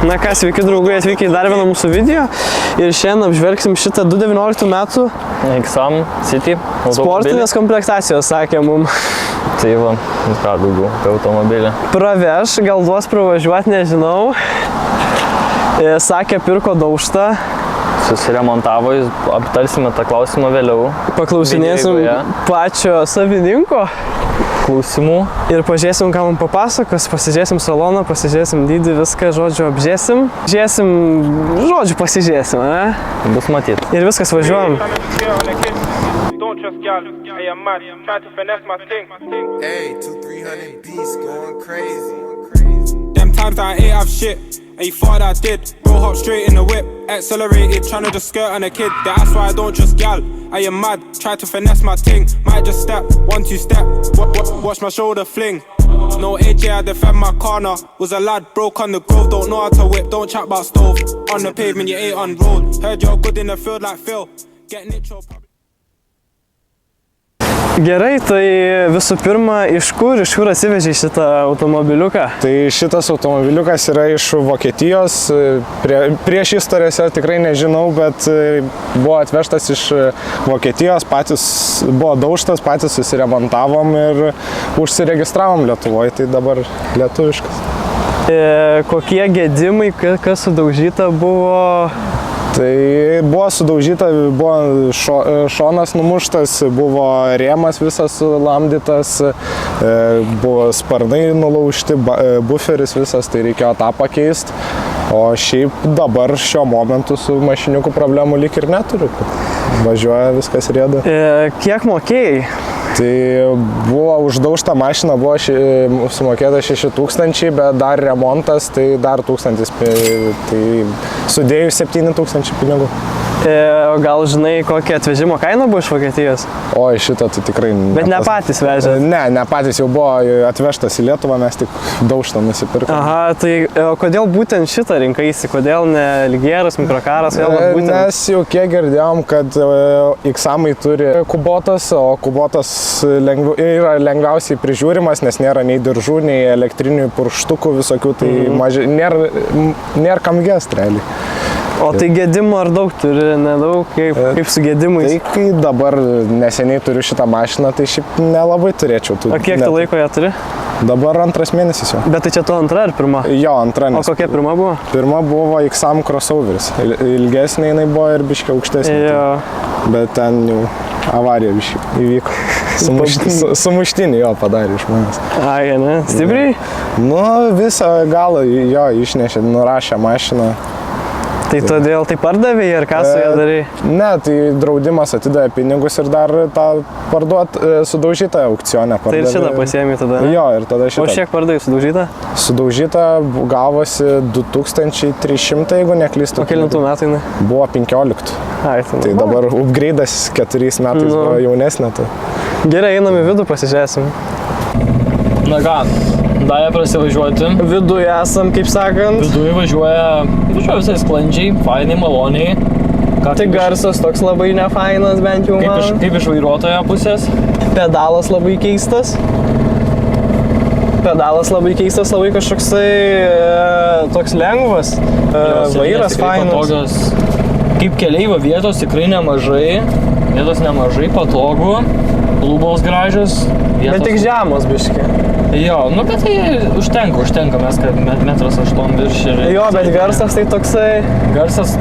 Na ką, sveiki draugai, atvykę į dar vieną mūsų video ir šiandien apžvelgsim šitą 2019 metų XAM City sportinės komplektacijos, sakė mum. Tai va, ką daugiau apie automobilį. Praveš, gal duos pravažiuoti, nežinau. Sakė, pirko daužtą. Susiremontavo, aptarsime tą klausimą vėliau. Paklausinėsim pačio savininko klausimų. Ir pažiūrėsim, ką mums papasakos, pasižiūrėsim saloną, pasižiūrėsim dydį, viską, žodžiu, apžiūrėsim. Žiūrėsim, žodžiu, pasižiūrėsim, ne? Bus matyti. Ir viskas, važiuojam. Them times that I ate up shit, and you thought I did. Bro hop straight in the whip, accelerated, tryna just skirt on a kid. That's why I don't trust gal. I am mad, try to finesse my ting. Might just step, 1-2 step, watch my shoulder fling. No AJ, I defend my corner. Was a lad, broke on the grove, don't know how to whip, don't chat about stove. On the pavement, you ain't on road. Heard you're good in the field like Phil. Getting it, Gerai, tai visų pirma, iš kur atsivežė šitą automobiliuką? Tai šitas automobiliukas yra iš Vokietijos, prieš istorijas tikrai nežinau, bet buvo atvežtas iš Vokietijos, patys buvo daužtas, patys susiremontavom ir užsiregistravom Lietuvoje, tai dabar lietuviškas. Kokie gedimai, kas sudaužyta buvo? Tai buvo sudaužyta, buvo šonas numuštas, buvo rėmas visas lamdytas, buvo sparnai nulaužti, buferis visas, tai reikėjo tą pakeisti. O šiaip dabar šiuo momentu su mašiniuku problemų lyg ir neturiu. Važiuoja, viskas rieda. Kiek mokėjai? Tai buvo uždaužta mašina, buvo sumokėta 6000, bet dar remontas, tai dar 1000, tai sudėjus 7000 pinigų. Gal žinai, kokia atvežimo kaina buvo iš Vokietijos? O, šitą tai tikrai... Bet ne patys vežė? Ne patys, jau buvo atvežtas į Lietuvą, mes tik daužtą nusipirkome. Aha, tai kodėl būtent šitą rinkaisi? Kodėl ne Ligieras, Mikrokaras? Nes jau kiek girdėjom, kad XAMai turi Kubotas, o Kubotas yra lengviausiai prižiūrimas, nes nėra nei diržų, nei elektrinių purkštukų visokių, tai nėra kam gest realiai. O tai gedimų ar daug turi, nedaug, kaip su gedimais? Tai kai dabar neseniai turiu šitą mašiną, tai šiaip nelabai turėčiau. O kiek tai laiko ją turi? Dabar 2 mėnesis jau. Bet tai čia tu antra ar pirma? Jo, antra. O kokia pirma buvo? Pirma buvo XAM crossoveris. Ilgesnė jinai buvo ir biškiai aukštesnė. Jo. Bet ten jau avarija biškiai įvyko. Sumuštinį jo padarė iš manęs. Ai, ne? Stipriai? Nu, visą galą jo išnešė, nurašė mašiną. Tai todėl tai pardavė ir ką su ją darai? Ne, tai draudimas atidavė pinigus ir dar tą sudaužytą aukcionę pardavė. Tai ir šitą pasiėmė tada, ne? Jo, ir tada šitą. O šiek pardavė sudaužytą? Sudaužyta gavosi 2300, jeigu neklystu. O kelintų metų jinai? Buvo 15. Ai, tai dabar upgrade'as 4 metais buvo jaunesnė. Tai. Gerai, einam į vidų, pasižiūrėsim. Na ką? Davė prasivažiuoti. Viduje esam, kaip sakant. Viduje važiuoja visai sklandžiai, fainai, maloniai. Tai garsas toks labai nefainas, bent jau man. Kaip iš vairuotojo pusės. Pedalas labai keistas. Labai kažkoksai toks lengvas. Vairas fainas. Patogios. Kaip keleivio vietos tikrai nemažai. Patogu. Lubos gražios. Bet tik žemos biški. Jo, nu bet tai užtenka, mes kad 1,8 m virš ir... Jo, bet garsas tai toksai... Garsas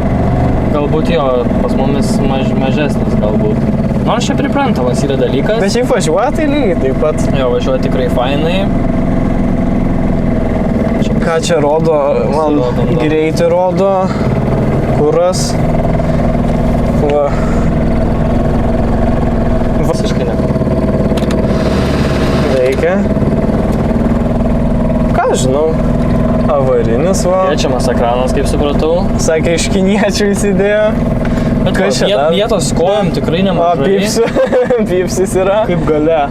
galbūt jo, pas mumis mažesnis galbūt. Nors čia priprantamas yra dalykas. Bet šiaip važiuoja tai lygiai taip pat. Jo, važiuoja tikrai fainai. Ką čia rodo? Man greitį rodo. Kuras. Va. Visiškai ne. Veikia. Ką žinau, avarinis va. Kiečiamas ekranas, kaip supratau. Sakė, iš kiniečių įsidėjo. Bet vietos kojom tikrai nemažai. Pipsis yra. Kaip gale.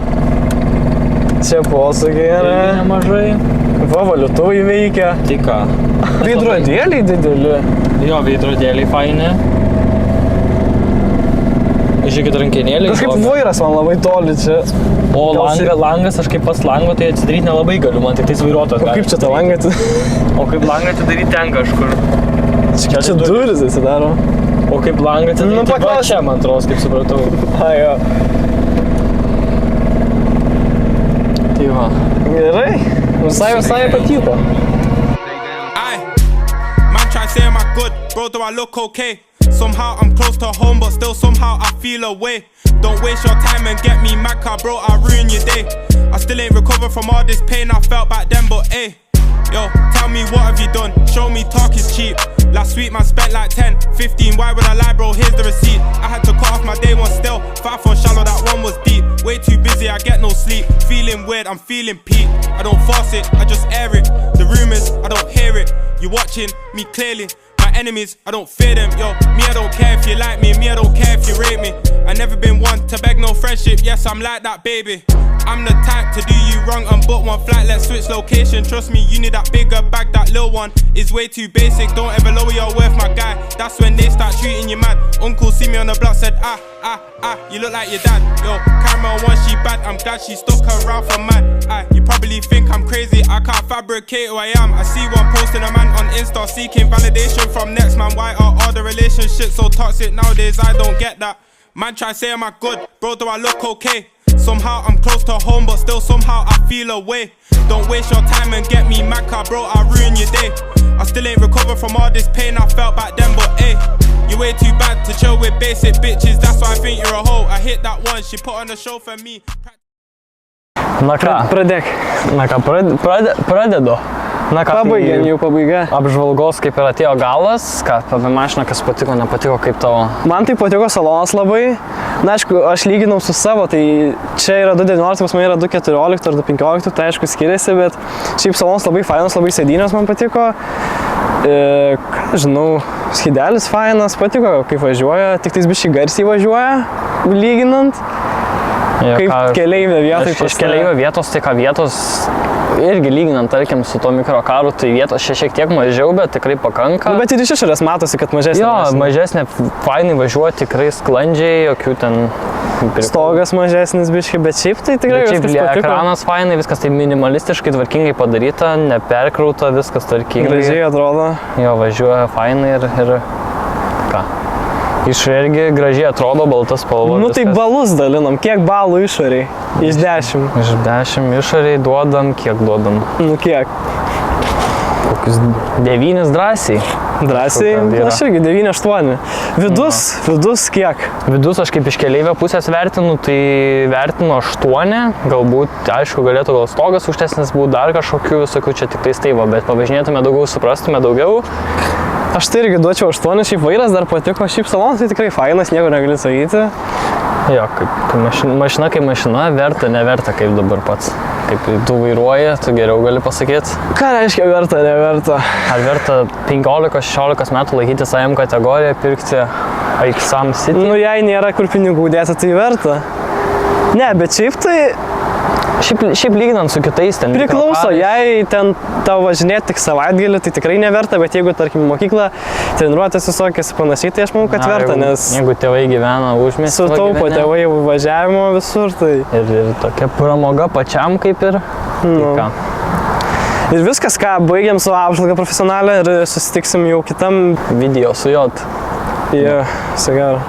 Čia posūkiai yra. Nemažai. Va, valiutuvai veikia. Tai ką? Veidrodėliai dideli. Jo, veidrodėliai faini. Žiūrėkit rankinėlį. Kažkaip vairas man labai toli čia. O langas, aš kaip pats lango, tai atsidaryti nelabai galiu, man tik tais vairuotojas. O kaip čia tą langą? O kaip langą atidaryti ten kažkur? Čia duris atsidaro. O kaip langą atidaryti? Nu, paklaus. Čia, man atrodo, kaip supratau. Jo. Tai va. Gerai. Visai patiko. Aye, man try say am I good, bro, do I look okay? Somehow I'm close to home, but still somehow I feel away. Don't waste your time and get me mad, car, bro, I'll ruin your day. I still ain't recovered from all this pain I felt back then, but ayy. Yo, tell me what have you done? Show me talk is cheap. Last week man spent like 10, 15, why would I lie, bro? Here's the receipt. I had to cut off my day one still. 5 for shallow, that one was deep. Way too busy, I get no sleep. Feeling weird, I'm feeling peak. I don't force it, I just air it. The rumors, I don't hear it. You watching me clearly. My enemies, I don't fear them, yo. Me, I don't care if you like me. Me, I don't care if you rate me. I never been one to beg no friendship. Yes, I'm like that, baby. I'm the type to do you wrong and book one flight, let's switch location. Trust me, you need that bigger bag, that little one is way too basic. Don't ever lower your worth, my guy. That's when they start treating you mad. Uncle see me on the block, said you look like your dad. Yo, Caramel one, she bad, I'm glad she stuck around for mad. You probably think I'm crazy, I can't fabricate who I am. I see one posting a man on Insta seeking validation from next man. Why are all the relationships so toxic nowadays? I don't get that. Man try say am I good, bro, do I look okay? Somehow I'm close to home, but still somehow I feel away. Don't waste your time and get me mad, car, bro, I'll ruin your day. I still ain't recovered from all this pain I felt back then, but ayy, you way too bad to chill with basic bitches. That's why I think you're a hoe. I hit that one, she put on a show for me. Na ką? Pradėk. Na ką, pradedu. Na ką, Pabaigėm, jau pabaiga. Apžvalgos kaip ir atėjo galas, ką apie mašiną, kas patiko, nepatiko, kaip tavo. Man tai patiko salonas labai. Na, aišku, aš lyginau su savo, tai čia yra 2.19, pas mane yra 2.14 ar 2.15, tai aišku skiriasi, bet šiaip salonas labai fainas, labai sėdynės man patiko. Ką žinau, skydelis fainas, patiko, kaip važiuoja, tik tais biškai garsiai važiuoja, lyginant. Kaip keleivio vietoj. Iš keleivio vietos, tai ką vietos, irgi lyginant, tarkim, su to mikrokaru, tai vietos šiek tiek mažiau, bet tikrai pakanka. Bet ir iš išorės matosi, kad mažesnė. Jo, mažesnė, fainai važiuoti, tikrai sklandžiai, jokių ten... Stogas mažesnis biškai, bet šiaip tai tikrai viskas patiko. Ekranas fainai, viskas tai minimalistiškai, tvarkingai padaryta, neperkrauta, viskas tvarkingai. Gražiai atrodo. Jo, važiuoja fainai ir ką. Išorė gražiai atrodo, baltas spalva. Nu tai balus dalinam, kiek balų išoriai? Iš 10. Iš 10 išoriai duodam, kiek duodam? Nu kiek? Kokius 9 drąsiai. Drąsiai? Aš irgi 9-8. Vidus kiek? Vidus aš kaip iš keleivio pusės vertinu, tai vertinu 8. Galbūt, aišku, galėtų gal stogas užtesnis būti, dar kažkokių visokių čia tik tais taivo, bet pavažinėtume daugiau, suprastume daugiau. Aš tai irgi duočiau 8, šiaip vairas dar patiko, šiaip salonas tai tikrai fainas, nieko negali sakyti. Jo, kaip mašina kaip mašina, verta, neverta kaip dabar pats. Kaip tu vairuoji, tu geriau gali pasakyti. Ką reiškia verta, neverta? Ar verta 15-16 metų laikytis AM kategoriją, pirkti Sam City? Nu, jei nėra kur pinigų dėti, tai verta. Ne, bet šiaip tai... Šiaip lyginant su kitais ten... Priklauso, jei ten tau važinėti tik savaitgalį, tai tikrai neverta, bet jeigu, tarkim, mokykla, treniruotės visokias panašiai, tai aš manau, kad verta, nes... Jeigu tėvai gyvena užmiestyje... Sutaupo tėvai važiavimo visur, tai... Ir tokia pramoga pačiam kaip ir... Nu. Ir viskas, ką, baigiam savo apžvalgą profesionalią ir susitiksim jau kitam video su J. Jo, viso gero.